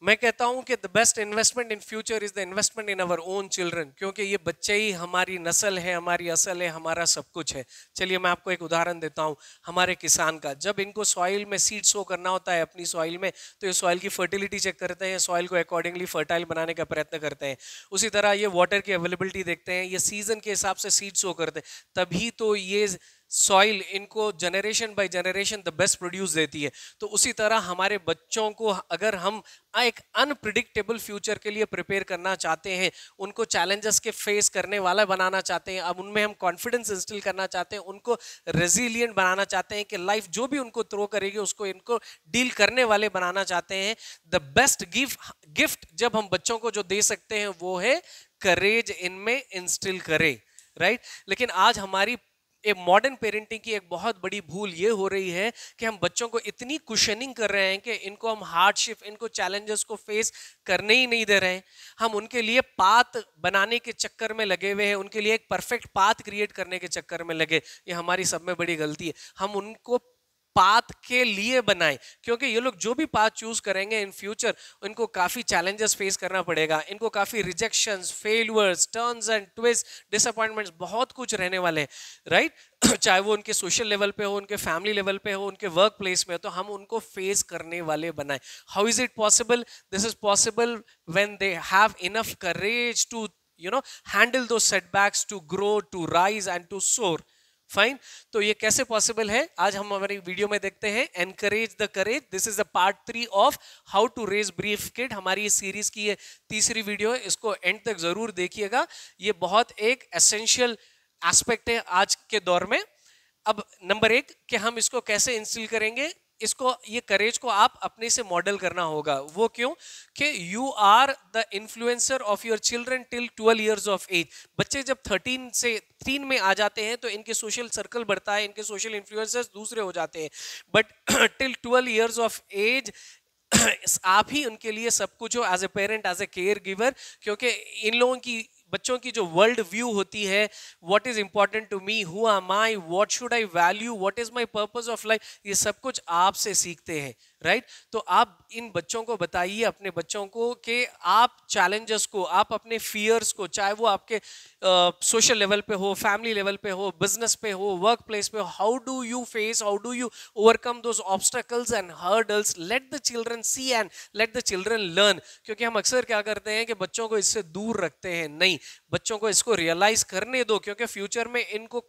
मैं कहता हूं कि the best investment in future is the investment in our own children, क्योंकि ये बच्चे ही हमारी नस्ल है, हमारी असल है, हमारा सब कुछ है। चलिए मैं आपको एक उदाहरण देता हूं हमारे किसान का। जब इनको सॉइल में सीड सो करना होता है अपनी सॉइल में, तो ये सॉइल की फर्टिलिटी चेक करते हैं, सॉइल को अकॉर्डिंगली फर्टाइल बनाने का प्रयत्न करते हैं। उसी तरह ये वाटर की अवेलेबिलिटी देखते हैं, ये सीजन के हिसाब से सीड सो करते हैं, तभी तो ये सॉइल इनको generation by generation the best produce देती है। तो उसी तरह हमारे बच्चों को अगर हम एक अनप्रिडिक्टेबल फ्यूचर के लिए प्रिपेयर करना चाहते हैं, उनको चैलेंजेस के फेस करने वाला बनाना चाहते हैं, अब उनमें हम कॉन्फिडेंस इंस्टिल करना चाहते हैं, उनको रेजिलियंट बनाना चाहते हैं कि लाइफ जो भी उनको थ्रो करेगी उसको इनको डील करने वाले बनाना चाहते हैं, द बेस्ट गिफ्ट जब हम बच्चों को जो दे सकते हैं वो है करेज इनमें इंस्टिल करें, राइट। लेकिन आज हमारी मॉडर्न पेरेंटिंग की एक बहुत बड़ी भूल ये हो रही है कि हम बच्चों को इतनी कुशनिंग कर रहे हैं कि इनको हम हार्डशिप, इनको चैलेंजेस को फेस करने ही नहीं दे रहे हैं। हम उनके लिए पाथ बनाने के चक्कर में लगे हुए हैं, उनके लिए एक परफेक्ट पाथ क्रिएट करने के चक्कर में लगे। ये हमारी सब में बड़ी गलती है। हम उनको पाथ के लिए बनाएं, क्योंकि ये लोग जो भी पाथ चूज करेंगे इन फ्यूचर, इनको काफी चैलेंजेस फेस करना पड़ेगा, इनको काफी rejections, failures, turns and twist, disappointments, बहुत कुछ रहने वाले हैं, राइट। चाहे वो उनके सोशल लेवल पे हो, उनके फैमिली लेवल पे हो, उनके वर्क प्लेस में हो, तो हम उनको फेस करने वाले बनाएं। How is it possible? This is possible when they have enough courage to handle those setbacks, to grow, to rise and to soar. Fine. तो ये कैसे पॉसिबल है, आज हम हमारी वीडियो में देखते हैं। Encourage the courage, this is the part 3 of how to raise brief kid. हमारी इस सीरीज की ये तीसरी वीडियो है, इसको एंड तक जरूर देखिएगा। ये बहुत एक एसेंशियल एस्पेक्ट है आज के दौर में। अब नंबर 1 कि हम इसको कैसे इंस्टिल करेंगे, इसको, ये करेज को आप अपने से मॉडल करना होगा। वो क्यों? कि you are the influencer of your children till 12 years of age. बच्चे जब 13 से 3 में आ जाते हैं तो इनके सोशल सर्कल बढ़ता है, इनके सोशल इन्फ्लुएंसर्स दूसरे हो जाते हैं। But till 12 years of age आप ही उनके लिए सब कुछ हो, as a parent, as a care giver. क्योंकि इन लोगों की, बच्चों की जो वर्ल्ड व्यू होती है, what is important to me, who am I, what should I value, what is my purpose of life, ये सब कुछ आपसे सीखते हैं, राइट। तो आप इन बच्चों को बताइए, अपने बच्चों को, कि आप चैलेंजेस को, आप अपने फियर्स को, चाहे वो आपके सोशल लेवल पे हो, फैमिली लेवल पे हो, बिजनेस पे हो, वर्क प्लेस पे हो, how do you face, how do you overcome those obstacles and hurdles. Let the children see and let the children learn. क्योंकि हम अक्सर क्या करते हैं कि बच्चों को इससे दूर रखते हैं। नहीं, बच्चों को इसको रियलाइज करने दो, क्योंकि फ्यूचर में इनको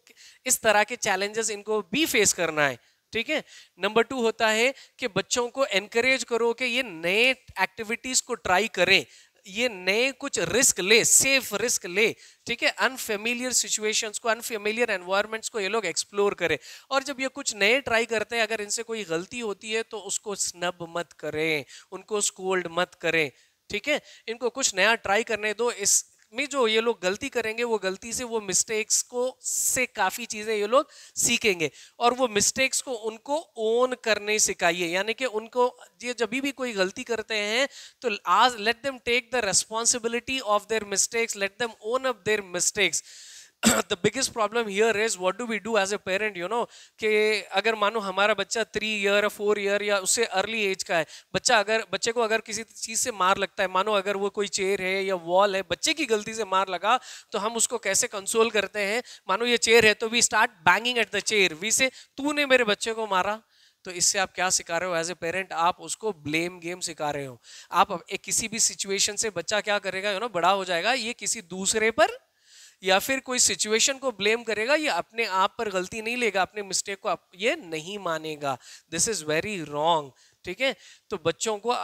इस तरह के चैलेंजेस इनको भी फेस करना है, ठीक है। नंबर 2 होता है कि बच्चों को एनकरेज करो कि ये नए एक्टिविटीज को ट्राई करें, ये नए कुछ रिस्क ले, सेफ रिस्क ले, ठीक है। अनफेमिलियर सिचुएशंस को, अनफेमिलियर एनवायरनमेंट्स को ये लोग एक्सप्लोर करें। और जब ये कुछ नए ट्राई करते हैं, अगर इनसे कोई गलती होती है तो उसको स्नब मत करें, उनको स्कोल्ड मत करें, ठीक है। इनको कुछ नया ट्राई करने दो। इस में जो ये लोग गलती करेंगे, वो गलती से, वो मिस्टेक्स को से काफी चीजें ये लोग सीखेंगे। और वो मिस्टेक्स को उनको ओन करने सिखाइए, यानी कि उनको, ये जब भी कोई गलती करते हैं तो आज let them take the responsibility of their mistakes, let them own up their mistakes. the biggest problem here is what do we do as a parent, कि अगर मानो हमारा बच्चा 3 ईयर 4 ईयर या उससे अर्ली एज का है, बच्चे को अगर किसी चीज से मार लगता है, मानो अगर वो कोई चेयर है या वॉल है, बच्चे की गलती से मार लगा, तो हम उसको कैसे कंसोल करते हैं? मानो ये चेयर है तो we start banging at the chair, we say तूने मेरे बच्चे को मारा। तो इससे आप क्या सिखा रहे हो एज ए पेरेंट? आप उसको ब्लेम गेम सिखा रहे हो। आप एक किसी भी सिचुएशन से बच्चा क्या करेगा, बड़ा हो जाएगा, ये किसी दूसरे पर या फिर कोई सिचुएशन को ब्लेम करेगा, ये अपने आप पर गलती नहीं लेगा, अपने मिस्टेक को ये नहीं मानेगा। दिस इज वेरी रॉन्ग, ठीक है। तो बच्चों को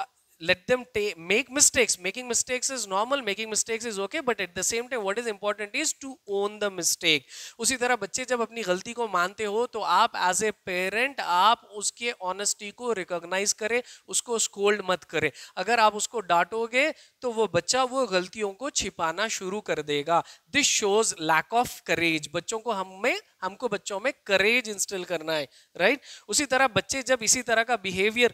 let them make mistakes. Making mistakes is normal, making mistakes is okay, but at the same time what is important is to own the mistake. उसी तरह बच्चे जब अपनी गलती को मानते हो तो आप एज ए पेरेंट आप उसके ऑनेस्टी को रिकॉग्नाइज करें, उसको स्कोल्ड मत करें। अगर आप उसको डांटोगे तो वो बच्चा वो गलतियों को छिपाना शुरू कर देगा। This shows lack of courage. बच्चों को हमको बच्चों में करेज इंस्टिल करना है, राइट। उसी तरह बच्चे जब इसी तरह का बिहेवियर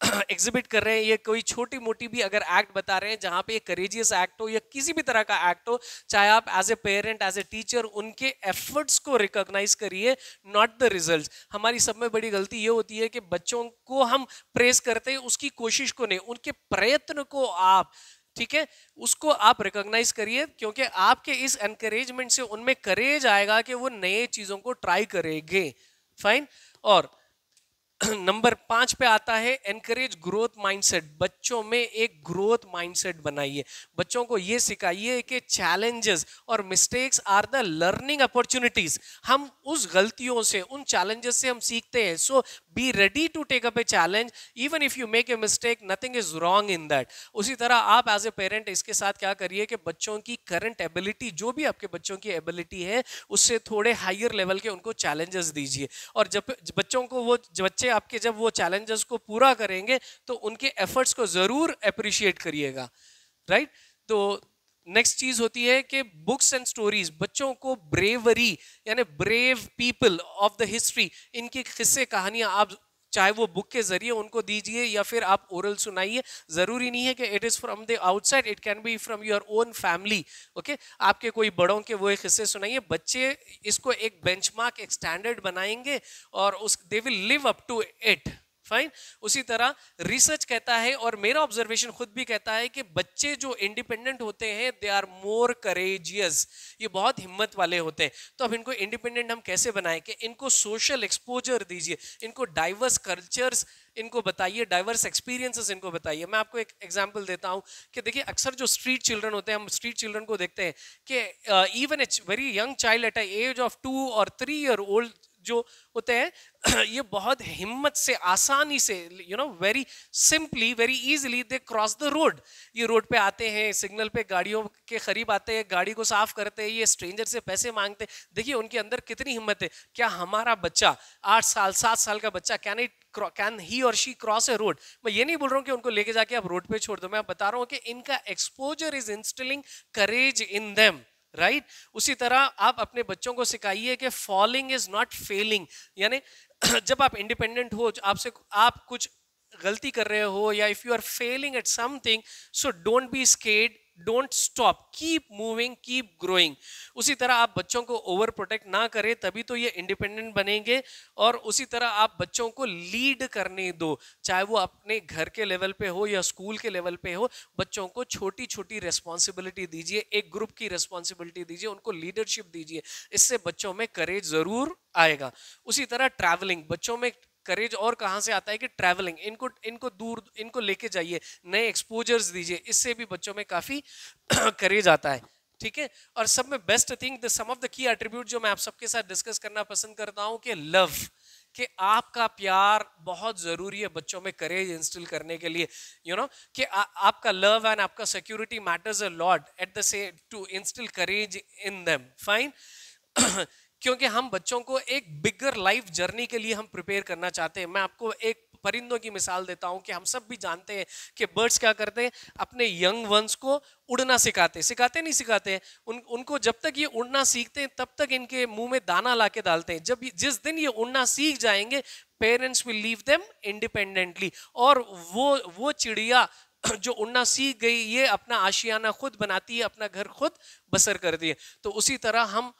एग्जिबिट कर रहे हैं, ये कोई छोटी मोटी भी अगर एक्ट बता रहे हैं जहां पे करेजियस एक्ट हो या किसी भी तरह का एक्ट हो, चाहे आप as a parent as a teacher उनके एफर्ट्स को रिकॉग्नाइज करिए, नॉट द रिजल्ट्स। हमारी सब में बड़ी गलती ये होती है कि बच्चों को हम प्रेस करते हैं, उसकी कोशिश को नहीं, उनके प्रयत्न को आप, ठीक है, उसको आप रिकॉग्नाइज करिए, क्योंकि आपके इस एनकरेजमेंट से उनमें करेज आएगा कि वो नए चीजों को ट्राई करेंगे। फाइन। और नंबर 5 पे आता है एनकरेज ग्रोथ माइंडसेट। बच्चों में एक ग्रोथ माइंडसेट बनाइए, बच्चों को ये सिखाइए कि चैलेंजेस और mistakes are the learning opportunities. हम उस गलतियों से, उन चैलेंजेस से हम सीखते हैं। So be ready to take up a challenge, even if you make a mistake, nothing is wrong in that. उसी तरह आप एज ए पेरेंट इसके साथ क्या करिए कि बच्चों की करंट एबिलिटी, जो भी आपके बच्चों की एबिलिटी है, उससे थोड़े हायर लेवल के उनको चैलेंजेस दीजिए। और जब बच्चों को वो बच्चे आपके जब वो चैलेंजेस को पूरा करेंगे तो उनके एफर्ट्स को जरूर अप्रिशिएट करिएगा, राइट। तो नेक्स्ट चीज होती है कि बुक्स एंड स्टोरीज, बच्चों को ब्रेवरी यानी brave people of the history, इनकी किस्से कहानियां आप चाहे वो बुक के जरिए उनको दीजिए या फिर आप ओरल सुनाइए। जरूरी नहीं है कि it is from the outside, it can be from your own family. Okay, आपके कोई बड़ों के वो एक किस्से सुनाइए, बच्चे इसको एक बेंचमार्क, एक स्टैंडर्ड बनाएंगे और उस they will live up to it. Fine. उसी तरह रिसर्च कहता है और मेरा ऑब्जर्वेशन खुद भी कहता है कि बच्चे जो इंडिपेंडेंट होते हैं दे आर मोर करेजियस, ये बहुत हिम्मत वाले होते हैं। तो अब इनको इंडिपेंडेंट हम कैसे बनाएं कि इनको सोशल एक्सपोजर दीजिए, इनको डाइवर्स कल्चर्स इनको बताइए, डाइवर्स एक्सपीरियंसेस इनको बताइए। मैं आपको एक एग्जांपल देता हूं कि देखिए अक्सर जो स्ट्रीट चिल्ड्रन होते हैं, हम स्ट्रीट चिल्ड्रन को देखते हैं कि even a very young child at age of 2 और 3 ईयर ओल्ड जो होते हैं ये बहुत हिम्मत से, आसानी से, you know, very simply, very easily they cross the road. ये रोड पे आते हैं, सिग्नल पे गाड़ियों के करीब आते हैं, गाड़ी को साफ करते हैं, ये स्ट्रेंजर से पैसे मांगते हैं। देखिए उनके अंदर कितनी हिम्मत है। क्या हमारा बच्चा 8 साल 7 साल का बच्चा कैन ही और शी क्रॉस ए रोड? मैं ये नहीं बोल रहा हूँ कि उनको लेके जाके आप रोड पे छोड़ दो, मैं बता रहा हूँ कि इनका exposure is instilling courage in them, right. उसी तरह आप अपने बच्चों को सिखाइए कि फॉलिंग इज नॉट फेलिंग, यानी जब आप इंडिपेंडेंट हो, आपसे आप कुछ गलती कर रहे हो या if you are failing at something, so don't be scared, don't stop, keep moving, keep growing. उसी तरह आप बच्चों को ओवर प्रोटेक्ट ना करें, तभी तो ये इंडिपेंडेंट बनेंगे। और उसी तरह आप बच्चों को लीड करने दो, चाहे वो अपने घर के लेवल पे हो या स्कूल के लेवल पे हो। बच्चों को छोटी छोटी रिस्पॉन्सिबिलिटी दीजिए, एक ग्रुप की रिस्पॉन्सिबिलिटी दीजिए, उनको लीडरशिप दीजिए, इससे बच्चों में करेज जरूर आएगा। उसी तरह ट्रैवलिंग, बच्चों में करेज और कहां से आता है कि ट्रैवलिंग, इनको दूर, इनको लेके जाइए, नए एक्सपोजर्स दीजिए, इससे भी बच्चों में काफी करेज आता है, ठीक है। और सब में best thing, the sum of the key attribute जो मैं आप सबके साथ डिस्कस करना पसंद करता हूं कि लव, कि आपका प्यार बहुत जरूरी है बच्चों में करेज इंस्टिल करने के लिए, यू नो, कि आपका लव एंड आपका security matters a lot at the say to instil courage in them. Fine. क्योंकि हम बच्चों को एक बिगर लाइफ जर्नी के लिए हम प्रिपेयर करना चाहते हैं। मैं आपको एक परिंदों की मिसाल देता हूं कि हम सब भी जानते हैं कि बर्ड्स क्या करते हैं, अपने यंग वंस को उड़ना सिखाते नहीं सिखाते हैं, उनको जब तक ये उड़ना सीखते हैं तब तक इनके मुंह में दाना लाके डालते हैं। जिस दिन ये उड़ना सीख जाएंगे, parents will leave them independently, और वो चिड़िया जो उड़ना सीख गई, ये अपना आशियाना खुद बनाती है, अपना घर खुद बसर करती है। तो उसी तरह हम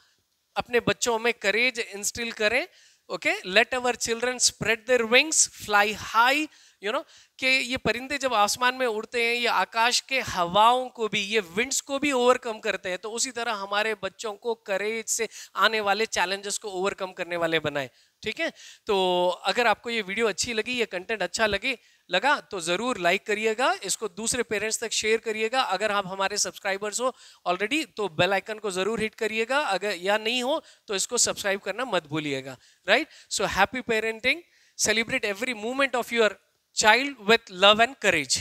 अपने बच्चों में करेज इंस्टिल करें। Okay, let our children spread their wings, fly high, you know, कि ये परिंदे जब आसमान में उड़ते हैं, ये आकाश के हवाओं को भी, ये विंड्स को भी ओवरकम करते हैं। तो उसी तरह हमारे बच्चों को करेज से आने वाले चैलेंजेस को ओवरकम करने वाले बनाए, ठीक है। तो अगर आपको ये वीडियो अच्छी लगी, ये कंटेंट अच्छा लगा तो जरूर लाइक करिएगा, इसको दूसरे पेरेंट्स तक शेयर करिएगा। अगर आप हमारे सब्सक्राइबर्स हो ऑलरेडी तो बेल आइकन को जरूर हिट करिएगा, अगर या नहीं हो तो इसको सब्सक्राइब करना मत भूलिएगा, right. So happy parenting, celebrate every moment of your child with love and courage.